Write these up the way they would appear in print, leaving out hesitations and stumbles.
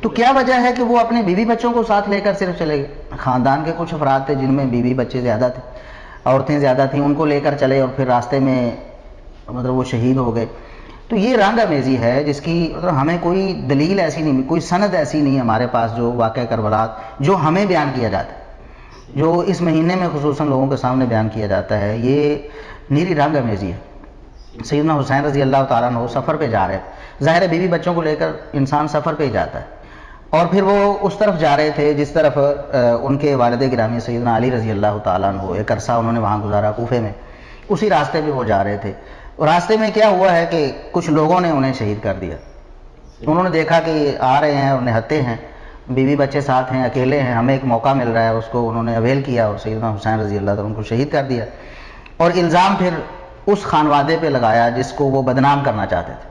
تو کیا وجہ ہے کہ وہ اپنے بیوی بچوں کو ساتھ لے کر صرف چلے گئے؟ خاندان کے کچھ افراد تھے جن میں بیوی بچے زیادہ تھے، عورتیں زیادہ تھیں، ان کو لے کر چلے اور پھر راستے میں مطلب وہ شہید ہو گئے۔ تو یہ رنگ آمیزی ہے جس کی مطلب ہمیں کوئی دلیل ایسی نہیں، کوئی سند ایسی نہیں ہمارے پاس جو واقعہ کربلا جو ہمیں بیان کیا جاتا ہے، جو اس مہینے میں خصوصاً لوگوں کے سامنے بیان کیا جاتا ہے، یہ نیری رنگ آمیزی ہے۔ سیدنا حسین رضی اللہ تعالیٰ عنہ سفر پہ جا رہے تھے، ظاہر ہے بیوی بچوں کو لے کر انسان سفر پہ ہی جاتا ہے، اور پھر وہ اس طرف جا رہے تھے جس طرف ان کے والد گرامی سیدنا علی رضی اللہ تعالیٰ عنہ ایک عرصہ انہوں نے وہاں گزارا کوفے میں، اسی راستے پہ وہ جا رہے تھے۔ اور راستے میں کیا ہوا ہے کہ کچھ لوگوں نے انہیں شہید کر دیا۔ انہوں نے دیکھا کہ آ رہے ہیں اور نہتے ہیں، بیوی بچے ساتھ ہیں، اکیلے ہیں، ہمیں ایک موقع مل رہا ہے، اس کو انہوں نے اویل کیا اور سیدنا حسین رضی اللہ تعالیٰ عنہ کو شہید کر دیا، اور الزام پھر اس خانوادے پہ لگایا جس کو وہ بدنام کرنا چاہتے تھے۔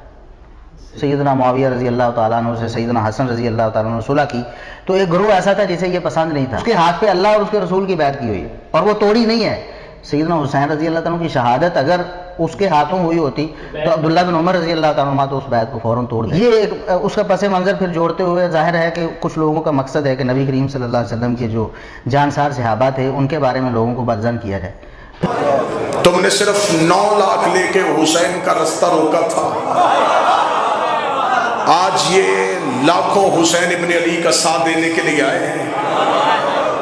سیدنا معاویہ رضی اللہ تعالیٰ عنہ سے سیدنا حسن رضی اللہ تعالیٰ عنہ صلح کی، تو ایک گروہ ایسا تھا جسے یہ پسند نہیں تھا، اس کے ہاتھ پہ اللہ اور اس کے رسول کی بیعت کی ہوئی اور وہ توڑی نہیں ہے۔ سیدنا حسین رضی اللہ تعالیٰ عنہ کی شہادت اگر اس کے ہاتھوں ہوئی ہوتی تو عبداللہ بن عمر رضی اللہ تعالیٰ عنہ تو اس بیعت کو فوراً توڑ دیا۔ یہ ایک اس کا پس منظر پھر جوڑتے ہوئے ظاہر ہے کہ کچھ لوگوں کا مقصد ہے کہ نبی کریم صلی اللہ علیہ وسلم کے جو جانسار صحابہ تھے ان کے بارے میں لوگوں کو بدظن کیا جائے۔ تم نے صرف 9 لاکھ لے کے حسین کا رستہ روکا تھا، آج یہ لاکھوں حسین ابن علی کا ساتھ دینے کے لیے آئے ہیں۔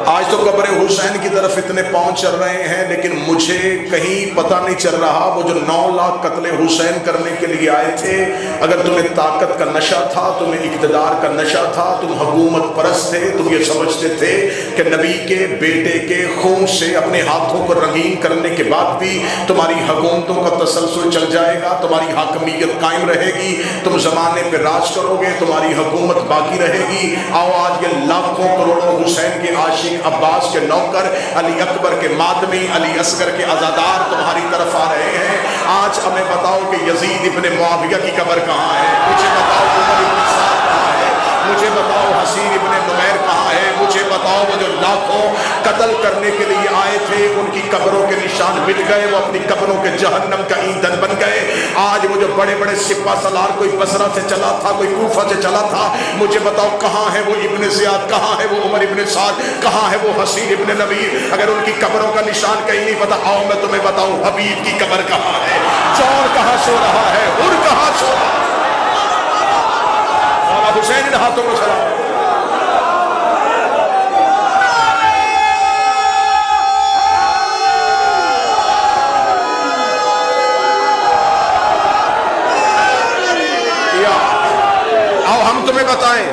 آج تو قبر حسین کی طرف اتنے پہنچ چل رہے ہیں، لیکن مجھے کہیں پتہ نہیں چل رہا وہ جو 9 لاکھ قتل حسین کرنے کے لیے آئے تھے، اگر تمہیں طاقت کا نشہ تھا، تمہیں اقتدار کا نشہ تھا، تم حکومت پرست تھے، تم یہ سمجھتے تھے کہ نبی کے بیٹے کے خون سے اپنے ہاتھوں کو رنگین کرنے کے بعد بھی تمہاری حکومتوں کا تسلسل چل جائے گا، تمہاری حاکمیت قائم رہے گی، تم زمانے پہ راج کرو گے، تمہاری حکومت باقی رہے گی۔ آؤ آج یہ لاکھوں کروڑوں حسین کے عاشق، عباس کے نوکر، علی اکبر کے ماتمی، علی اصغر کے عزادار تمہاری طرف آ رہے ہیں۔ آج ہمیں بتاؤ کہ یزید ابن معاویہ کی قبر کہاں ہے، مجھے بتاؤ عمر ابن سعد کہاں ہے، مجھے بتاؤ حسین ابن نمیر کہاں ہے، مجھے بتاؤ وہ جو لاکھوں قتل کرنے کے لیے آئے تھے ان کی قبروں کے نشان مٹ گئے، وہ اپنی قبروں کے جہنم کا ایندھن بن گئے۔ آج وہ جو بڑے بڑے سپہ سالار، کوئی بصرہ سے چلا تھا، کوئی کوفہ سے چلا تھا، مجھے بتاؤ کہاں ہے وہ ابن زیاد، کہاں ہے وہ عمر ابن سعد، کہاں ہے وہ حسین ابن نمیر؟ اگر ان کی قبروں کا نشان کہیں نہیں پتا، آؤ میں تمہیں بتاؤں حبیب کی قبر کہاں ہے، چور کہاں سو رہا ہے، ہر کہاں سو رہا ہے۔ مولا حسین ان ہاتھوں کو سلام۔ آؤ ہم تمہیں بتائیں،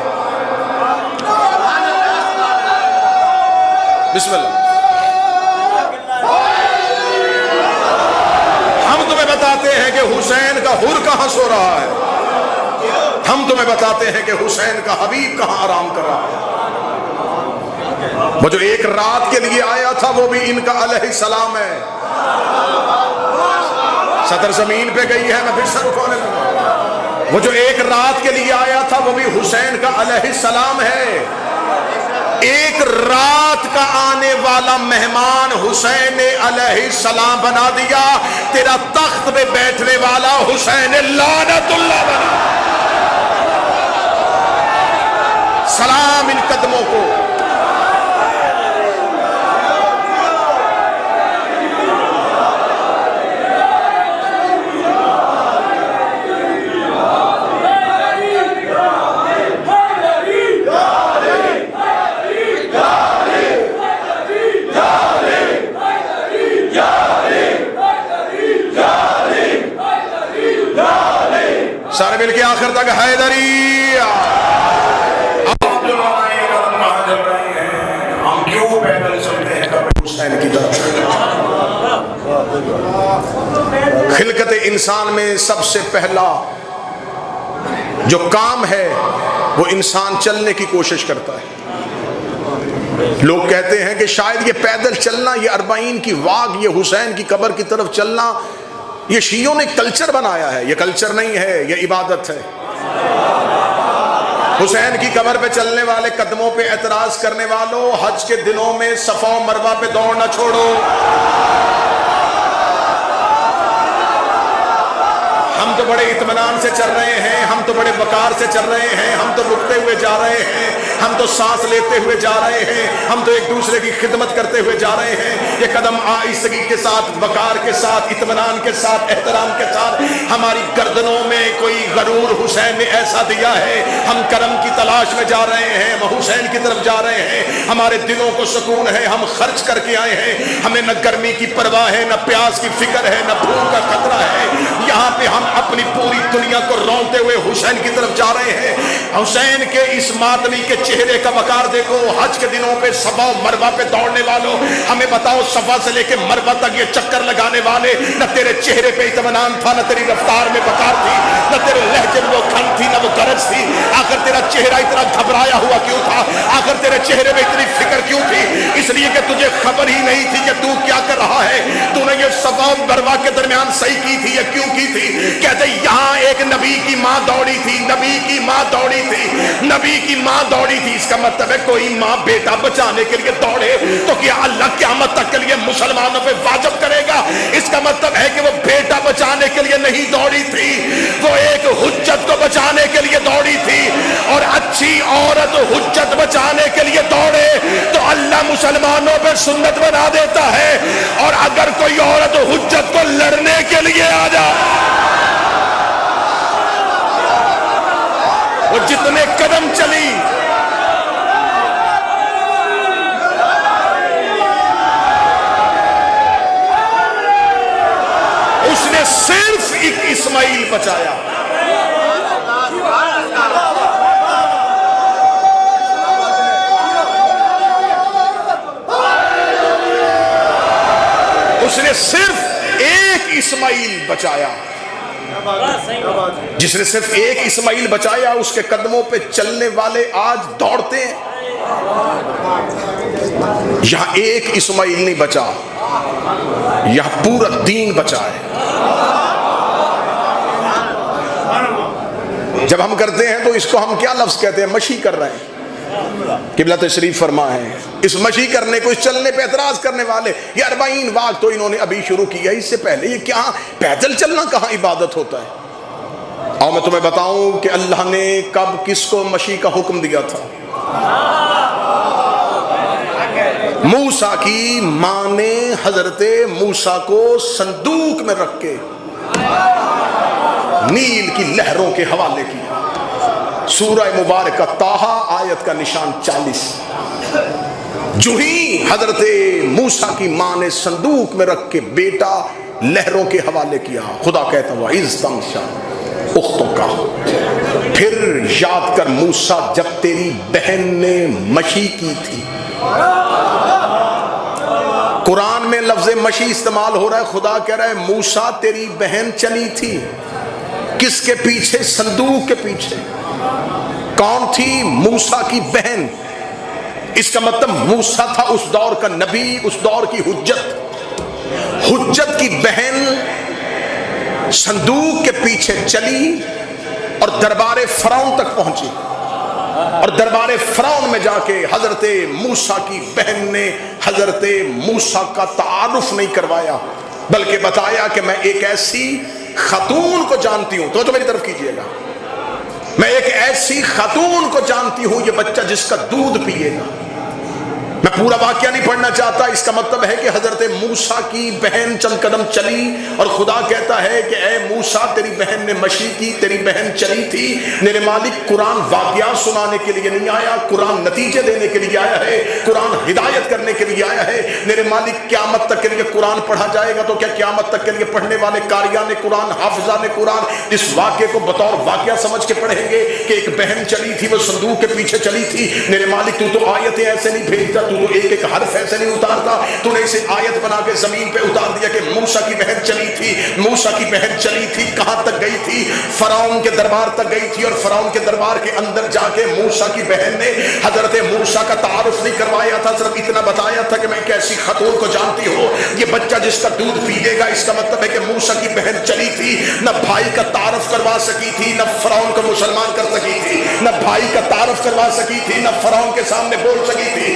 بسم اللہ، ہم تمہیں بتاتے ہیں کہ حسین کا حر کہاں سو رہا ہے، ہم تمہیں بتاتے ہیں کہ حسین کا حبیب کہاں آرام کر رہا ہے۔ وہ جو ایک رات کے لیے آیا تھا وہ بھی ان کا علیہ السلام ہے۔ صدر زمین پہ گئی ہے، میں پھر سر اٹھانے لگا۔ وہ جو ایک رات کے لیے آیا تھا وہ بھی حسین کا علیہ السلام ہے۔ ایک رات کا آنے والا مہمان حسین علیہ السلام بنا دیا، تیرا تخت پہ بیٹھنے والا حسین لعنت اللہ بنا۔ سلام ان قدموں کو۔ سارے مل کے آخر تک حیدری۔ ہم کیوں پیدل چلتے ہیں قبر حسین کی طرف؟ خلقت انسان میں سب سے پہلا جو کام ہے وہ انسان چلنے کی کوشش کرتا ہے۔ لوگ کہتے ہیں کہ شاید یہ پیدل چلنا، یہ 40 کی واک، یہ حسین کی قبر کی طرف چلنا، یہ شیعوں نے کلچر بنایا ہے۔ یہ کلچر نہیں ہے، یہ عبادت ہے۔ حسین کی قبر پہ چلنے والے، قدموں پہ اعتراض کرنے والوں، حج کے دنوں میں صفا و مروہ پہ دوڑنا چھوڑو۔ ہم تو بڑے اطمینان سے چل رہے ہیں, ہم تو بڑے وقار سے چل رہے ہیں, ہم تو رکتے ہوئے جا رہے ہیں, ہم تو سانس لیتے ہوئے جا رہے ہیں, ہم تو ایک دوسرے کی خدمت کرتے ہوئے جا رہے ہیں. یہ قدم آہستگی کے ساتھ, وقار کے ساتھ, اطمینان کے ساتھ, احترام کے ساتھ ہماری گردنوں میں کوئی غرور حسین نے ایسا دیا ہے. ہم کرم کی تلاش میں جا رہے ہیں, ہم حسین کی طرف جا رہے ہیں. ہمارے دلوں کو سکون ہے, ہم خرچ کر کے آئے ہیں. ہمیں نہ گرمی کی پرواہ ہے, نہ پیاس کی فکر ہے, نہ بھوک کا خطرہ ہے. یہاں پہ ہم اپنی پوری دنیا کو رونتے ہوئے حسین کی طرف جا رہے ہیں. حسین کے اس ماتمی کے چہرے کا وقار دیکھو. حج کے دنوں پہ صفا و مروہ پہ دوڑنے والوں, ہمیں بتاؤ صفا سے لے کے مروہ تک یہ چکر لگانے والے, نہ تیرے چہرے پہ اطمینان تھا, نہ تیری رفتار میں وقار تھی, نہ تیرے لہجے میں وہ کھن تھی, نہ وہ گرج تھی. آخر تیرا چہرہ اتنا گھبرایا ہوا کیوں تھا؟ آخر تیرے چہرے میں اتنی فکر کیوں تھی؟ اس لیے کہ تجھے خبر ہی نہیں تھی کہ تو کیا کر رہا ہے. تو نے یہ صفا و مروہ کے درمیان صحیح کی تھی, یہ کیوں کی تھی؟ کہتے یہاں ایک نبی کی ماں دوڑی تھی, نبی کی ماں دوڑی تھی, نبی کی ماں دوڑی تھی. اس کا مطلب ہے کوئی ماں بیٹا بچانے کے لیے دوڑے تو کیا اللہ قیامت تک کے لیے مسلمانوں پہ واجب کرے گا؟ اس کا مطلب ہے کہ وہ بیٹا بچانے کے لیے نہیں دوڑی تھی, وہ ایک حجت کو بچانے کے لیے دوڑی تھی. اور اچھی عورت حجت بچانے کے لیے دوڑے تو اللہ مسلمانوں پہ سنت بنا دیتا ہے. اور اگر کوئی عورت حجت کو لڑنے کے لیے آ جائے, وہ جتنے قدم چلی اس نے صرف ایک اسماعیل بچایا. اس نے صرف ایک اسماعیل بچایا. جس نے صرف ایک اسماعیل بچایا, اس کے قدموں پہ چلنے والے آج دوڑتے ہیں. یہاں ایک اسماعیل نہیں بچا, یہاں پورا دین بچا ہے. جب ہم کرتے ہیں تو اس کو ہم کیا لفظ کہتے ہیں؟ مشی کر رہے ہیں. قبلہ تشریف فرما ہے, اس مشی کرنے کو, اس چلنے پہ اعتراض کرنے والے, یہ 40 واق تو انہوں نے ابھی شروع کیا, اس سے پہلے یہ کیا پیدل چلنا کہاں عبادت ہوتا ہے؟ اور میں تمہیں بتاؤں کہ اللہ نے کب کس کو مشی کا حکم دیا تھا. موسیٰ کی ماں نے حضرت موسیٰ کو صندوق میں رکھ کے نیل کی لہروں کے حوالے کیا. سورہ مبارکہ طٰہٰ آیت کا نشان 40. جو ہی حضرت موسیٰ کی ماں نے صندوق میں رکھ کے بیٹا لہروں کے حوالے کیا, خدا کہتا ہوا اِذْ تَغْشَىٰ أُخْتُكَ, پھر یاد کر موسیٰ جب تیری بہن نے مشی کی تھی. قرآن میں لفظ مشی استعمال ہو رہا ہے. خدا کہہ رہا ہے موسیٰ تیری بہن چلی تھی. کس کے پیچھے؟ صندوق کے پیچھے. کون تھی؟ موسیٰ کی بہن. اس کا مطلب موسیٰ تھا اس دور کا نبی, اس دور کی حجت. حجت کی بہن صندوق کے پیچھے چلی اور دربار فرعون تک پہنچی. اور دربار فرعون میں جا کے حضرت موسیٰ کی بہن نے حضرت موسیٰ کا تعارف نہیں کروایا, بلکہ بتایا کہ میں ایک ایسی خاتون کو جانتی ہوں. تو میری طرف کیجئے گا, میں ایک ایسی خاتون کو جانتی ہوں, یہ بچہ جس کا دودھ پیے گا. میں پورا واقعہ نہیں پڑھنا چاہتا. اس کا مطلب ہے کہ حضرت موسیٰ کی بہن چند قدم چلی اور خدا کہتا ہے کہ اے موسیٰ تیری بہن نے مشی کی, تیری بہن چلی تھی. میرے مالک قرآن واقعات سنانے کے لیے نہیں آیا, قرآن نتیجے دینے کے لیے آیا ہے, قرآن ہدایت کرنے کے لیے آیا ہے. میرے مالک قیامت تک کے لیے قرآن پڑھا جائے گا تو کیا قیامت تک کے لیے پڑھنے والے قاریان قرآن, حافظان قرآن اس واقعے کو بطور واقعہ سمجھ کے پڑھیں گے کہ ایک بہن چلی تھی, وہ صندوق کے پیچھے چلی تھی. میرے مالک تو آیتیں ایسے نہیں بھیجتا, تو ایک ایک حرف ایسے نہیں اتارتا, تو نے اسے آیت بنا کے زمین پہ اتار دیا کہ موسیٰ کی بہن چلی تھی. موسیٰ کی بہن چلی تھی, کہاں تک گئی تھی؟ فرعون کے دربار تک گئی تھی. اور فرعون کے دربار کے اندر جا کے موسیٰ کی بہن نے حضرت موسیٰ کا تعارف نہیں کروایا تھا, صرف اتنا بتایا تھا کہ میں ایک ایسی خاتون کو جانتی ہوں, یہ بچہ جس کا دودھ پیے گا. اس کا مطلب ہے کہ موسیٰ کی بہن چلی تھی, نہ بھائی کا تعارف کروا سکی تھی, نہ فرعون کو مسلمان کر سکی تھی, نہ بھائی کا تعارف کروا سکی تھی, نہ فرعون کے سامنے بول سکی تھی.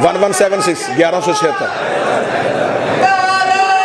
1176 1176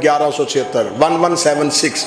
1176 1176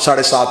7:30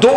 2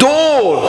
2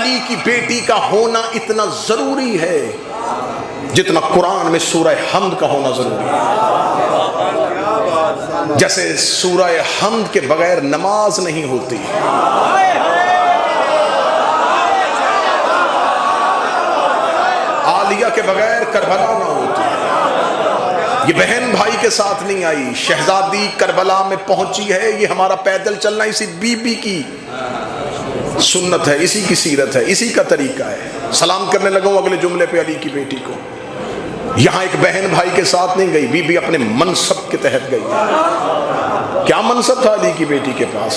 علی کی بیٹی کا ہونا اتنا ضروری ہے جتنا قرآن میں سورہ حمد کا ہونا ضروری ہے. جیسے سورہ حمد کے بغیر نماز نہیں ہوتی، عالیہ کے بغیر کربلا نہ ہوتی. یہ بہن بھائی کے ساتھ نہیں آئی، شہزادی کربلا میں پہنچی ہے. یہ ہمارا پیدل چلنا اسی بی بی کی سنت ہے، اسی کی سیرت ہے، اسی کا طریقہ ہے. سلام کرنے لگا ہوں اگلے جملے پہ علی کی بیٹی کو. یہاں ایک بہن بھائی کے ساتھ نہیں گئی، بی بی اپنے منصب کے تحت گئی. کیا منصب تھا علی کی بیٹی کے پاس؟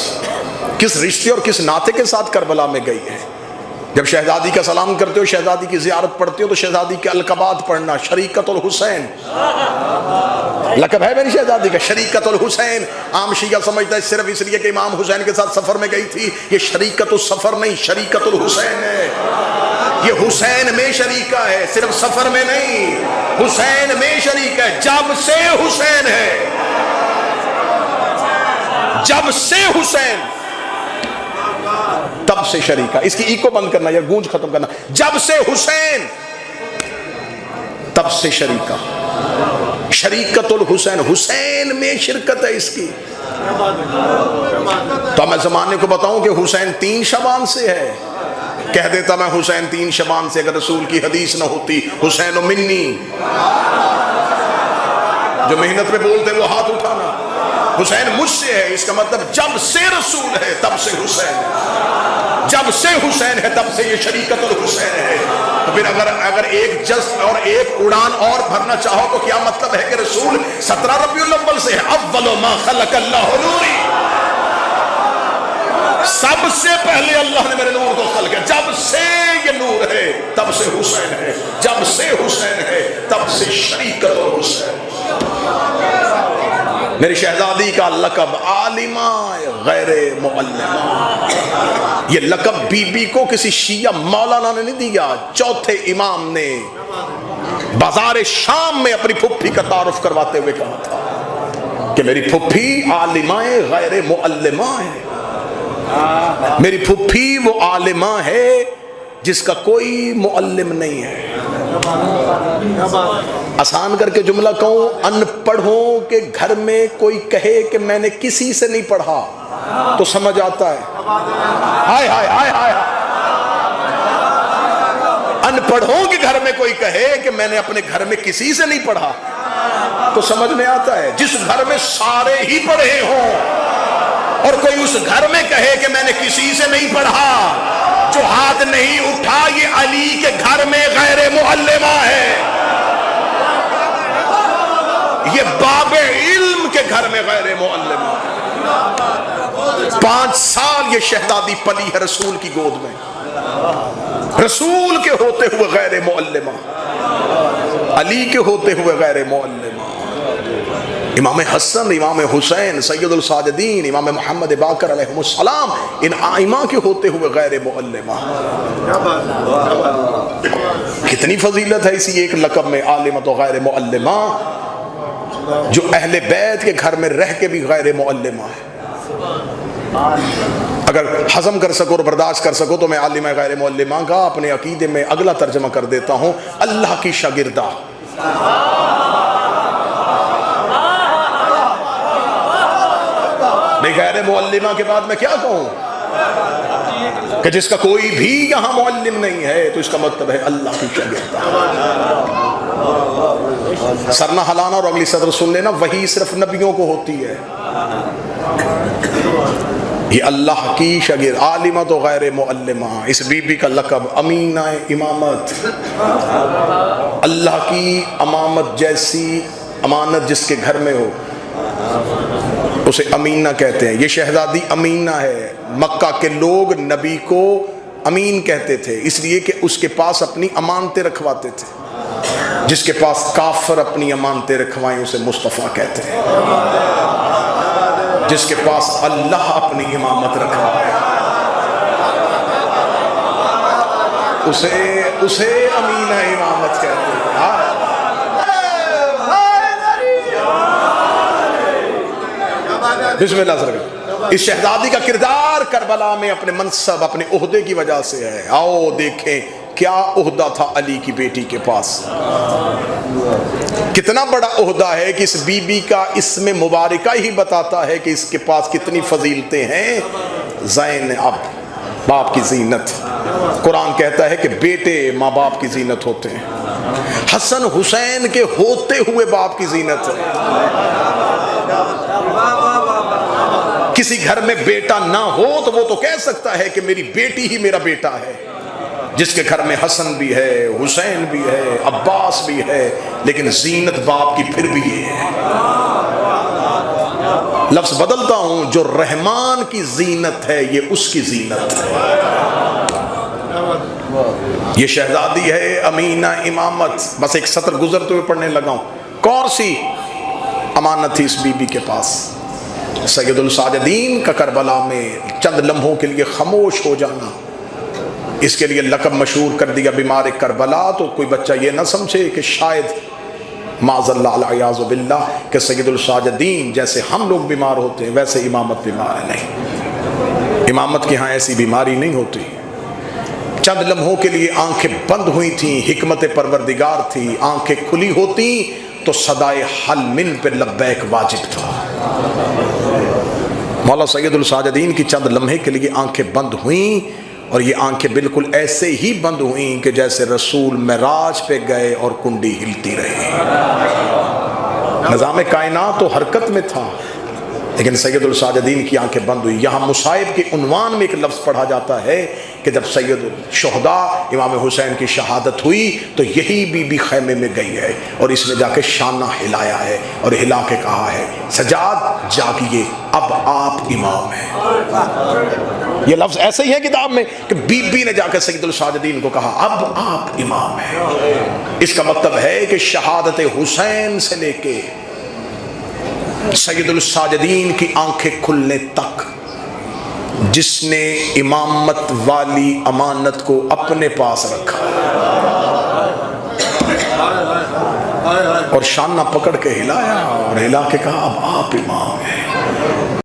کس رشتے اور کس ناطے کے ساتھ کربلا میں گئی ہے؟ جب شہزادی کا سلام کرتے ہو، شہزادی کی زیارت پڑھتے ہو، تو شہزادی کے القابات پڑھنا. شریکت الحسین لقب ہے میری شہزادی کا، شریکت الحسین. عام شیعہ سمجھتا ہے صرف اس لیے کہ امام حسین کے ساتھ سفر میں گئی تھی. یہ شریکت السفر نہیں، شریکت الحسین ہے. یہ حسین میں شریکہ ہے، صرف سفر میں نہیں، حسین میں شریک ہے. جب سے حسین ہے، جب سے حسین تب سے شریکہ. اس کی ایکو بند کرنا یا گونج ختم کرنا. جب سے حسین تب سے شریکہ. شریکت الحسین، حسین میں شرکت ہے اس کی. تو میں زمانے کو بتاؤں کہ حسین 3 شعبان سے ہے. کہہ دیتا میں حسین 3 شعبان سے، اگر رسول کی حدیث نہ ہوتی. حسین و منی، جو محنت میں بولتے وہ ہاتھ اٹھانا. حسین مجھ سے ہے، اس کا مطلب جب سے رسول ہے تب سے حسین ہے. جب سے حسین ہے تب سے یہ شریکت الحسین ہے. تو پھر اگر ایک جذب اور ایک اڑان اور بھرنا چاہو تو کیا مطلب ہے کہ رسول 17 ربیع الاول سے ہے. اول ما خلق اللہ نوری، سب سے پہلے اللہ نے میرے نور کو خلق کیا. جب سے یہ نور ہے تب سے حسین ہے، جب سے حسین ہے تب سے شریکت الحسین. میری شہزادی کا لقب عالمہ غیر معلمہ. یہ لقب بی بی کو کسی شیعہ مولانا نے نہیں دیا. چوتھے امام نے بازار شام میں اپنی پھپھی کا تعارف کرواتے ہوئے کہا تھا کہ میری پھپھی عالمہ غیر معلمہ ہے. میری پھپھی وہ عالمہ ہے جس کا کوئی معلم نہیں ہے. آسان کر کے جملہ کہوں، ان پڑھوں کے گھر میں کوئی کہے کہ میں نے کسی سے نہیں پڑھا تو سمجھ آتا ہے. ہائے ہائے ہائے ہائے. ان پڑھوں کے گھر میں کوئی کہے کہ میں نے اپنے گھر میں کسی سے نہیں پڑھا تو سمجھ میں آتا ہے. جس گھر میں سارے ہی پڑھے ہوں اور کوئی اس گھر میں کہے کہ میں نے کسی سے نہیں پڑھا، جو ہاتھ نہیں اٹھا یہ علی کے گھر میں غیر معلمہ ہے. یہ باب علم کے گھر میں غیر معلمہ ہے. 5 سال یہ شہزادی پلی ہے رسول کی گود میں، رسول کے ہوتے ہوئے غیر معلمہ، علی کے ہوتے ہوئے غیر معلمہ. امام حسن، امام حسین، سید الساجدین، امام محمد باقر علیہ السلام، ان آئمہ کے ہوتے ہوئے غیر معلمہ. کتنی فضیلت ہے اسی ایک لقب میں، عالمۃ و غیر معلمہ، جو اہل بیت کے گھر میں رہ کے بھی غیر معلمہ ہے. اگر ہضم کر سکو اور برداشت کر سکو تو میں عالمہ غیر معلمہ کا اپنے عقیدے میں اگلا ترجمہ کر دیتا ہوں، اللہ کی شاگردہ. میں غیر معلمہ کے بعد میں کیا کہوں کہ جس کا کوئی بھی یہاں معلم نہیں ہے تو اس کا مطلب ہے اللہ کی شاگردہ. سر نہ ہلانا اور اگلی صدر سن لینا، وہی صرف نبیوں کو ہوتی ہے. یہ اللہ کی شاگرد، عالمہ تو غیر معلمہ. اس بی بی کا لقب امینہ امامت. اللہ کی امامت جیسی امانت جس کے گھر میں ہو اسے امینہ کہتے ہیں. یہ شہزادی امینہ ہے. مکہ کے لوگ نبی کو امین کہتے تھے اس لیے کہ اس کے پاس اپنی امانتیں رکھواتے تھے. جس کے پاس کافر اپنی امانتیں رکھوائیں اسے مصطفیٰ کہتے ہیں. جس کے پاس اللہ اپنی امامت رکھوائے اسے امینہ امامت کہتے ہیں. بسم اللہ سر. اس شہزادی کا کردار کربلا میں اپنے منصب اپنے عہدے کی وجہ سے ہے. آؤ دیکھیں کیا عہدہ تھا علی کی بیٹی کے پاس. کتنا بڑا عہدہ ہے کہ اس بی بی کا اسم مبارکہ ہی بتاتا ہے کہ اس کے پاس کتنی فضیلتیں ہیں. زینب باپ کی زینت. قرآن کہتا ہے کہ بیٹے ماں باپ کی زینت ہوتے ہیں. حسن حسین کے ہوتے ہوئے باپ کی زینت ہے. کسی گھر میں بیٹا نہ ہو تو وہ تو کہہ سکتا ہے کہ میری بیٹی ہی میرا بیٹا ہے. جس کے گھر میں حسن بھی ہے, حسین بھی ہے, عباس بھی ہے, لیکن زینت باپ کی پھر بھی یہ ہے. لفظ بدلتا ہوں, جو رحمان کی زینت ہے یہ اس کی زینت ہے. یہ شہزادی ہے امینہ امامت. بس ایک سطر گزرتے ہوئے پڑھنے لگا ہوں. کون سی امانت تھی اس بی بی کے پاس؟ سید الساجدین کا کربلا میں چند لمحوں کے لیے خاموش ہو جانا. اس کے لیے لقب مشہور کر دیا بیمار کربلا. تو کوئی بچہ یہ نہ سمجھے کہ شاید معاذ اللہ العیاذ باللہ کہ سید الساجدین جیسے ہم لوگ بیمار ہوتے ہیں ویسے امامت بیمار ہے. نہیں, امامت کے ہاں ایسی بیماری نہیں ہوتی. چند لمحوں کے لیے آنکھیں بند ہوئی تھیں, حکمت پروردگار تھی. آنکھیں کھلی ہوتی تو صدائے حل من پہ لبیک واجب تھا. مولا سید الساجدین کی چند لمحے کے لیے آنکھیں بند ہوئیں, اور یہ آنکھیں بالکل ایسے ہی بند ہوئیں کہ جیسے رسول معراج پہ گئے اور کنڈی ہلتی رہی. نظام کائنات تو حرکت میں تھا, لیکن سید الساجدین کی آنکھیں بند ہوئی. یہاں مصائب کے عنوان میں ایک لفظ پڑھا جاتا ہے کہ جب سید الشہداء امام حسین کی شہادت ہوئی تو یہی بی بی خیمے میں گئی ہے اور اس نے جا کے شانہ ہلایا ہے اور ہلا کے کہا ہے سجاد جاگیے اب آپ امام ہیں. یہ لفظ ایسے ہی ہے کتاب میں کہ بی بی نے جا کے سید الساجدین کو کہا اب آپ امام ہیں. اس کا مطلب ہے کہ شہادت حسین سے لے کے سید الساجدین کی آنکھیں کھلنے تک جس نے امامت والی امانت کو اپنے پاس رکھا اور شانہ پکڑ کے ہلایا اور ہلا کے کہا اب آپ امام ہیں.